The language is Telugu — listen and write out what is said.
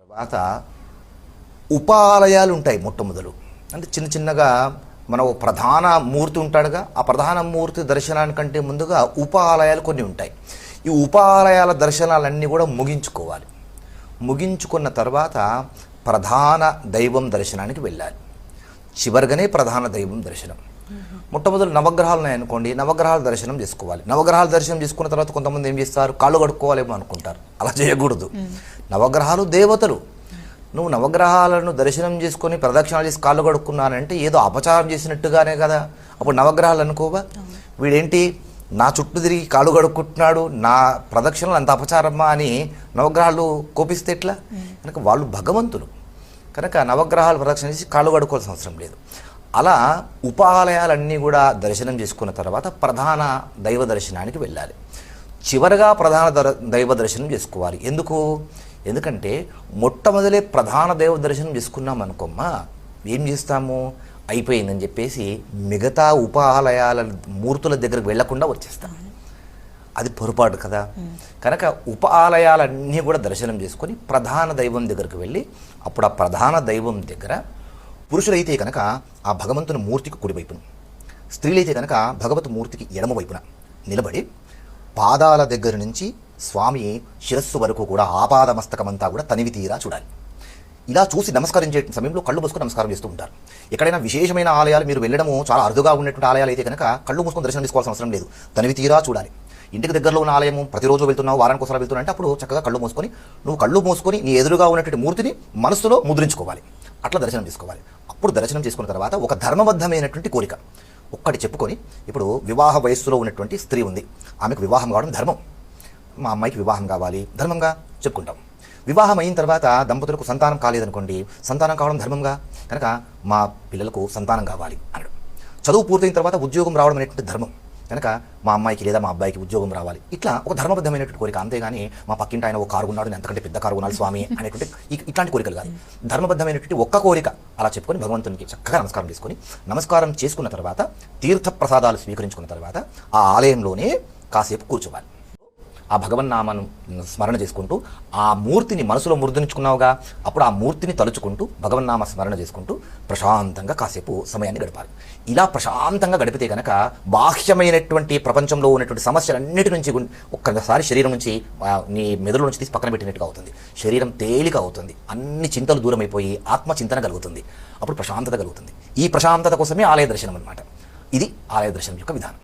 తర్వాత ఉపాలయాలు ఉంటాయి. మొట్టమొదలు అంటే చిన్న చిన్నగా మన ప్రధాన మూర్తి ఉంటాడుగా, ఆ ప్రధాన మూర్తి దర్శనానికంటే ముందుగా ఉపాలయాలు కొన్ని ఉంటాయి. ఈ ఉపాలయాల దర్శనాలన్నీ కూడా ముగించుకోవాలి. ముగించుకున్న తర్వాత ప్రధాన దైవం దర్శనానికి వెళ్ళాలి. చివరిగానే ప్రధాన దైవం దర్శనం. మొట్టమొదటి నవగ్రహాలు ఉన్నాయనుకోండి, నవగ్రహాల దర్శనం చేసుకోవాలి. నవగ్రహాల దర్శనం చేసుకున్న తర్వాత కొంతమంది ఏం చేస్తారు, కాళ్ళు కడుక్కోవాలేమో అనుకుంటారు. అలా చేయకూడదు. నవగ్రహాలు దేవతలు. నువ్వు నవగ్రహాలను దర్శనం చేసుకొని ప్రదక్షిణాలు చేసి కాళ్ళు కడుక్కున్నానంటే ఏదో అపచారం చేసినట్టుగానే కదా. అప్పుడు నవగ్రహాలు అనుకోవా, వీడేంటి నా చుట్టూ తిరిగి కాళ్ళు కడుక్కుంటున్నాడు, నా ప్రదక్షిణలు అంత అపచారమ్మా అని నవగ్రహాలు కోపిస్తే ఎట్లా? కనుక వాళ్ళు భగవంతులు కనుక నవగ్రహాలు ప్రదక్షిణ చేసి కాళ్ళు కడుక్కోవాల్సిన అవసరం లేదు. అలా ఉపాలయాలన్నీ కూడా దర్శనం చేసుకున్న తర్వాత ప్రధాన దైవ దర్శనానికి వెళ్ళాలి. చివరగా ప్రధాన దైవ దర్శనం చేసుకోవాలి. ఎందుకంటే మొట్టమొదలే ప్రధాన దైవ దర్శనం చేసుకున్నాం అనుకోమ్మా, ఏం చేస్తాము, అయిపోయిందని చెప్పేసి మిగతా ఉపాలయాల మూర్తుల దగ్గరకు వెళ్లకుండా వచ్చేస్తాం. అది పొరపాటు కదా. కనుక ఉపాలయాలన్నీ కూడా దర్శనం చేసుకొని ప్రధాన దైవం దగ్గరకు వెళ్ళి అప్పుడు ఆ ప్రధాన దైవం దగ్గర పురుషులైతే కనుక ఆ భగవంతుని మూర్తికి కుడివైపున, స్త్రీలైతే కనుక భగవత్ మూర్తికి ఎడమ వైపున నిలబడి పాదాల దగ్గర నుంచి స్వామి శిరస్సు వరకు కూడా ఆపాదమస్తకమంతా కూడా తనివి తీరా చూడాలి. ఇలా చూసి నమస్కరించే సమయంలో కళ్ళు మూసుకొని నమస్కారం చేస్తూ ఉంటారు. ఎక్కడైనా విశేషమైన ఆలయాలు మీరు వెళ్ళడము చాలా అరుదుగా ఉన్నటువంటి ఆలయాలు అయితే కనుక కళ్ళు మూసుకొని దర్శనం తీసుకోవాల్సిన అవసరం లేదు, తనివి తీరా చూడాలి. ఇంటికి దగ్గరలో ఉన్న ఆలయము ప్రతిరోజు వెళ్తున్నావు, వారానికి ఒకసారి వెళ్తున్నా అంటే అప్పుడు చక్కగా కళ్ళు మూసుకొని నీ ఎదురుగా ఉన్నటువంటి మూర్తిని మనసులో ముద్రించుకోవాలి. అట్లా దర్శనం తీసుకోవాలి. అప్పుడు దర్శనం చేసుకున్న తర్వాత ఒక ధర్మబద్ధమైనటువంటి కోరిక ఒక్కటి చెప్పుకొని, ఇప్పుడు వివాహ వయస్సులో ఉన్నటువంటి స్త్రీ ఉంది, ఆమెకు వివాహం కావడం ధర్మం. మా అమ్మాయికి వివాహం కావాలి, ధర్మంగా చెప్పుకుంటాం. వివాహం అయిన తర్వాత దంపతులకు సంతానం కాలేదనుకోండి, సంతానం కావడం ధర్మంగా, కనుక మా పిల్లలకు సంతానం కావాలి అన్నాడు. చదువు పూర్తయిన తర్వాత ఉద్యోగం రావడం అనేటువంటి ధర్మం, కనుక మా అమ్మాయికి లేదా మా అబ్బాయికి ఉద్యోగం రావాలి. ఇట్లా ఒక ధర్మబద్ధమైనటువంటి కోరిక. అంతేగాని మా పక్కింటి ఆయన ఒక కారు ఉన్నాడు, అంతకంటే పెద్ద కారు కొనాలి స్వామి అనేటువంటి ఇట్లాంటి కోరికలు కాదు. ధర్మబద్ధమైనటువంటి ఒక్క కోరిక అలా చెప్పుకొని భగవంతునికి చక్కగా నమస్కారం చేసుకున్న తర్వాత తీర్థ ప్రసాదాలు స్వీకరించుకున్న తర్వాత ఆ ఆలయంలోనే కాసేపు కూర్చోవాలి. ఆ భగవన్నామాను స్మరణ చేసుకుంటూ ఆ మూర్తిని మనసులో ముద్రించుకున్నావుగా, అప్పుడు ఆ మూర్తిని తలుచుకుంటూ భగవన్నామ స్మరణ చేసుకుంటూ ప్రశాంతంగా కాసేపు సమయాన్ని గడపాలి. ఇలా ప్రశాంతంగా గడిపితే కనుక బాహ్యమైనటువంటి ప్రపంచంలో ఉన్నటువంటి సమస్యలన్నిటి నుంచి ఒక్కసారి శరీరం నుంచి నీ మెదడు నుంచి తీసి పక్కన పెట్టినట్టుగా అవుతుంది. శరీరం తేలిక అవుతుంది, అన్ని చింతలు దూరం అయిపోయి ఆత్మచింతన కలుగుతుంది. అప్పుడు ప్రశాంతత కలుగుతుంది. ఈ ప్రశాంతత కోసమే ఆలయ దర్శనం అన్నమాట. ఇది ఆలయ దర్శనం యొక్క విధానం.